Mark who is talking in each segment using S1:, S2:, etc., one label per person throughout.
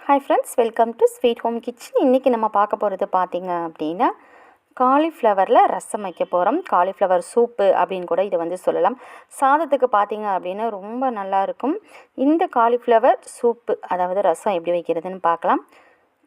S1: Hi friends, welcome to sweet home kitchen. இன்றைக்கி நம்ம பார்க்க போகிறது பார்த்திங்க அப்படின்னா காலிஃப்ளவரில் ரசம் வைக்க போகிறோம். காலிஃப்ளவர் சூப்பு அப்படின்னு கூட இதை வந்து சொல்லலாம். சாதத்துக்கு பார்த்திங்க அப்படின்னா ரொம்ப நல்லாயிருக்கும். இந்த காலிஃப்ளவர் சூப்பு அதாவது ரசம் எப்படி வைக்கிறதுன்னு பார்க்கலாம்.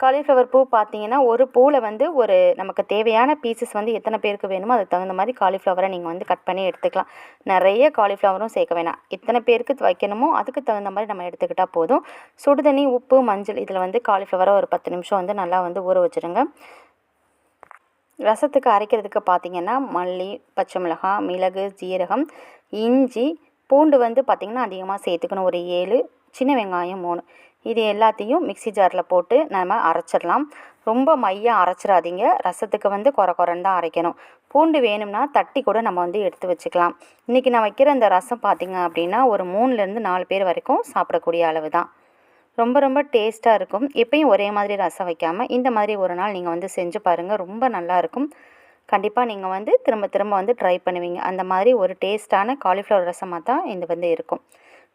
S1: காலிஃப்ளவர் பூ பார்த்திங்கன்னா ஒரு பூவில் வந்து ஒரு நமக்கு தேவையான பீசஸ் வந்து எத்தனை பேருக்கு வேணுமோ அதுக்கு தகுந்த மாதிரி காலிஃப்ளவரை நீங்கள் வந்து கட் பண்ணி எடுத்துக்கலாம். நிறைய காலிஃப்ளவரும் சேர்க்க வேணாம். எத்தனை பேருக்கு வைக்கணுமோ அதுக்கு தகுந்த மாதிரி நம்ம எடுத்துக்கிட்டால் போதும். சுடுதண்ணி, உப்பு, மஞ்சள் இதில் வந்து காலிஃப்ளவரை ஒரு 10 நிமிஷம் வந்து நல்லா வந்து ஊற வச்சுருங்க. ரசத்துக்கு அரைக்கிறதுக்கு பார்த்திங்கன்னா மல்லி, பச்சை மிளகாய், மிளகு, ஜீரகம், இஞ்சி, பூண்டு வந்து பார்த்திங்கன்னா அதிகமாக சேர்த்துக்கணும். ஒரு 7, சின்ன வெங்காயம் 3, இது எல்லாத்தையும் மிக்ஸி ஜாரில் போட்டு நம்ம அரைச்சிடலாம். ரொம்ப மையாக அரைச்சிடாதீங்க. ரசத்துக்கு வந்து குறன்னு தான் அரைக்கணும். பூண்டு வேணும்னா தட்டி கூட நம்ம வந்து எடுத்து வச்சுக்கலாம். இன்றைக்கி நான் வைக்கிற இந்த ரசம் பார்த்திங்க அப்படின்னா ஒரு 3லேருந்து 4 பேர் வரைக்கும் சாப்பிடக்கூடிய அளவு தான். ரொம்ப ரொம்ப டேஸ்ட்டாக இருக்கும். எப்பயும் ஒரே மாதிரி ரசம் வைக்காமல் இந்த மாதிரி ஒரு நாள் நீங்கள் வந்து செஞ்சு பாருங்கள். ரொம்ப நல்லாயிருக்கும். கண்டிப்பாக நீங்கள் வந்து திரும்ப திரும்ப வந்து ட்ரை பண்ணுவீங்க. அந்த மாதிரி ஒரு டேஸ்ட்டான காலிஃப்ளவர் ரசமாக தான் இது வந்து இருக்கும்.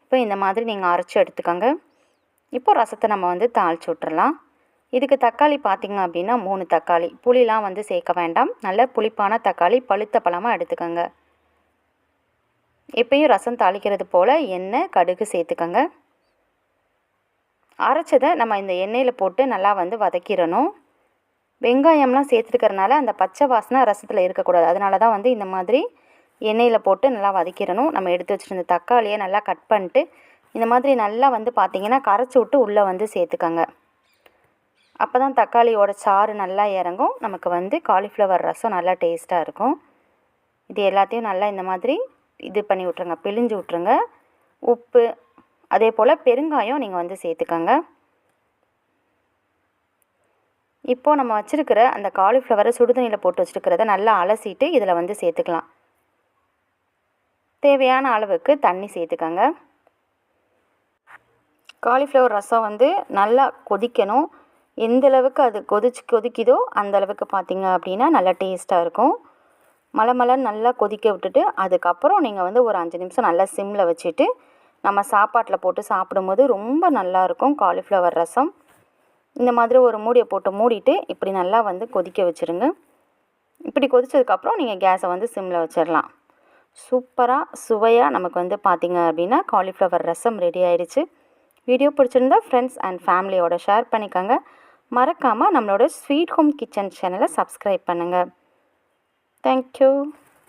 S1: இப்போ இந்த மாதிரி நீங்கள் அரைச்சி எடுத்துக்கோங்க. இப்போ ரசத்தை நம்ம வந்து தாளித்து விட்டுறலாம். இதுக்கு தக்காளி பார்த்திங்க அப்படின்னா 3 தக்காளி, புளிலாம் வந்து சேர்க்க வேண்டாம். நல்ல புளிப்பான தக்காளி, பழுத்த பழமாக எடுத்துக்கோங்க. எப்பயும் ரசம் தாளிக்கிறது போல் எண்ணெய், கடுகு சேர்த்துக்கோங்க. அரைச்சதை நம்ம இந்த எண்ணெயில் போட்டு நல்லா வந்து வதக்கிடணும். வெங்காயம்லாம் சேர்த்துருக்கறனால அந்த பச்சை வாசனை ரசத்தில் இருக்கக்கூடாது. அதனால தான் வந்து இந்த மாதிரி எண்ணெயில் போட்டு நல்லா வதக்கிடணும். நம்ம எடுத்து வச்சுருந்த தக்காளியை நல்லா கட் பண்ணிட்டு இந்த மாதிரி நல்லா வந்து பார்த்திங்கன்னா கரைச்சி விட்டு உள்ளே வந்து சேர்த்துக்கோங்க. அப்போ தான் தக்காளியோட சாறு நல்லா இறங்கும். நமக்கு வந்து காலிஃப்ளவர் ரசம் நல்லா டேஸ்ட்டாக இருக்கும். இது எல்லாத்தையும் நல்லா இந்த மாதிரி இது பண்ணி விட்ருங்க, பிழிஞ்சு விட்ருங்க. உப்பு, அதே போல் பெருங்காயம் நீங்கள் வந்து சேர்த்துக்கோங்க. இப்போது நம்ம வச்சுருக்கிற அந்த காலிஃப்ளவரை சுடுதண்ணியில் போட்டு வச்சுருக்கிறத நல்லா அலசிட்டு இதில் வந்து சேர்த்துக்கலாம். தேவையான அளவுக்கு தண்ணி சேர்த்துக்கோங்க. காலிஃப்ளவர் ரசம் வந்து நல்லா கொதிக்கணும். எந்த அளவுக்கு அது கொதிக்குதோ அந்த அளவுக்கு பார்த்திங்க அப்படின்னா நல்லா டேஸ்ட்டாக இருக்கும். மலமலன்னு நல்லா கொதிக்க விட்டுட்டு அதுக்கப்புறம் நீங்கள் வந்து ஒரு 5 நிமிஷம் நல்லா சிம்மில் வச்சுட்டு நம்ம சாப்பாட்டில் போட்டு சாப்பிடும்போது ரொம்ப நல்லாயிருக்கும் காலிஃப்ளவர் ரசம். இந்த மாதிரி ஒரு மூடியை போட்டு மூடிட்டு இப்படி நல்லா வந்து கொதிக்க வச்சுருங்க. இப்படி கொதித்ததுக்கப்புறம் நீங்கள் கேஸை வந்து சிம்மில் வச்சிடலாம். சூப்பராக சுவையாக நமக்கு வந்து பார்த்திங்க அப்படின்னா காலிஃப்ளவர் ரசம் ரெடி ஆயிடுச்சு. வீடியோ பிடிச்சிருந்தா ஃப்ரெண்ட்ஸ் அண்ட் ஃபேமிலியோட ஷேர் பண்ணிக்கோங்க. மறக்காமல் நம்மளோட ஸ்வீட் ஹோம் கிச்சன் சேனலை சப்ஸ்கிரைப் பண்ணுங்கள். தேங்க்யூ.